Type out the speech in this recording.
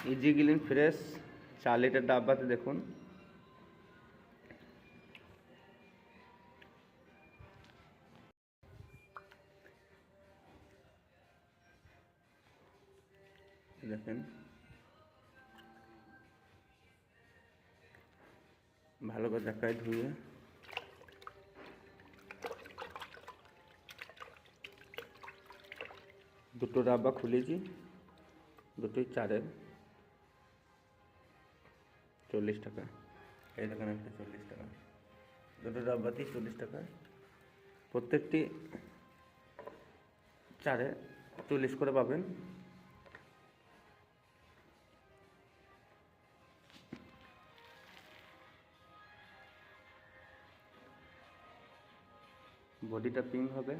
Easy Glenn fresh 4 litre ডাব্বাতে দেখুন দেখেন ভালো করে দেখায় ধুয়ে দুটো ডাব্বা খুলেছি, দুটোই 4-এর 40 টাকা। এই দেখেন একটা 40 টাকা, দুটো ডাব্বাতেই 40 টাকা, প্রত্যেকটি 4-এ 40 করে পাবেন। বডিটা পিঙ্ক হবে।